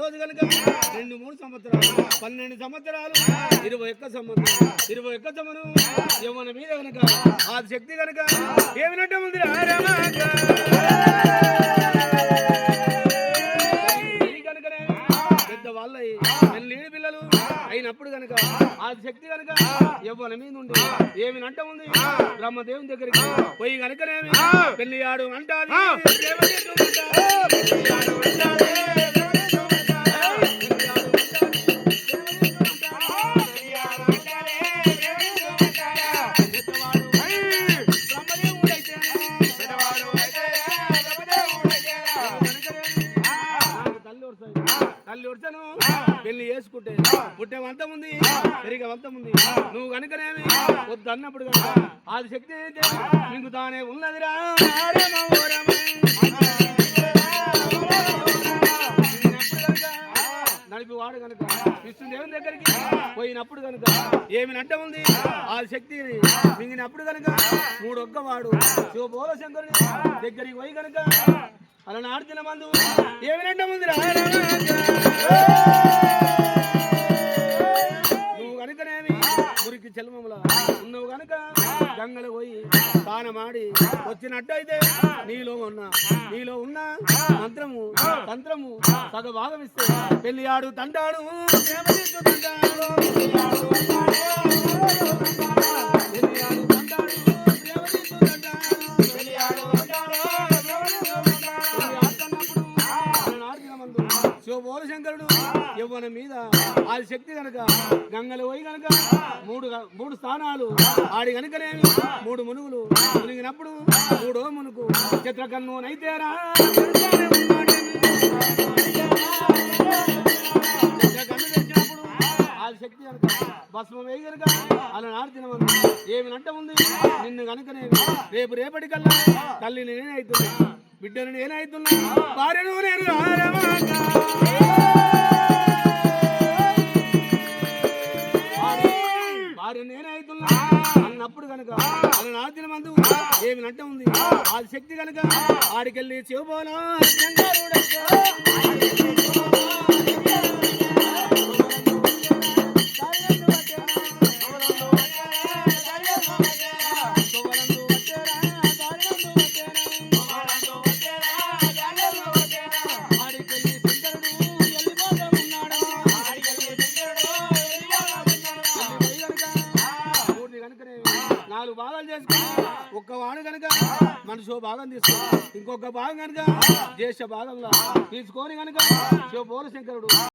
రోజు కనుక 2-3 సంవత్సరాలు 12 సంవత్సరాలు 21 సంవత్సరం 21 సంవత్సరం యవ్వన మీద కనుక ఆ శక్తి కనుక ఏమినట్టు ఉంది పెద్ద వాళ్ళ పెళ్ళి పిల్లలు అయినప్పుడు కనుక ఆ శక్తి కనుక యవ్వన మీద ఉండి ఏమినంట ఉంది బ్రహ్మదేవుని దగ్గరికి పోయి కనుకనేమి పెళ్లి ఆడు అంటాది పెళ్లి చేసుకుంటే పుట్టే వంతం ఉంది పెరిగే వంతం ఉంది నువ్వు కనుకనేమి వద్దు అన్నప్పుడు కనుక అది శక్తి నీకు తానే ఉన్నదిరా నడిపి వాడు కనుక విష్ణుదేవుని దగ్గరికి పోయినప్పుడు కనుక ఏమి నట్ట ఉంది ఆ శక్తిని మింగినప్పుడు కనుక 3 ఒక్కవాడు శివబోల శంకరుని దగ్గరికి పోయి కనుక అలా నాడుతున్న మందు ఏమి నట్ట ఉంది నువ్వు కనుకనేమి మురికి చెల్మముల నువ్వు కనుక గంగలు పోయి స్నానమాడి వచ్చినట్టయితే నీలో ఉన్న మంత్రము తంత్రము సగ భాగం ఇస్తే పెళ్లి ఆడు తంటాడు శివబోల శంకరుడు యవ్వన మీద ఆ శక్తి కనుక గంగలు పోయి కనుక 3 స్థానాలు ఆడి కనుకనేమి 3 మునుగులు మునిగినప్పుడు 3వ మునుగు చిత్రకన్ను నైతేరా తెచ్చినప్పుడు ఆ శక్తి కనుక భస్మం వేయి కనుక అలా నాడుతున్న ఏమినంట ఉంది నిన్ను కనుకనేమి రేపటికల్లా తల్లిని నేనైతున్నా బిడ్డను నేనైతున్నా భార్యను నేను నేనైతున్నా అన్నప్పుడు కనుక అలా నాటిన మందు ఏమి నట్ట ఉంది ఆ శక్తి కనుక ఆడికెళ్ళి శివబోలా భాగాలు చేసుకుని ఒక్క వాడు కనుక మనసు భాగం తీసుకుని ఇంకొక భాగం కనుక దేశ భాగంలో తీసుకొని కనుక శివబోల శంకరుడు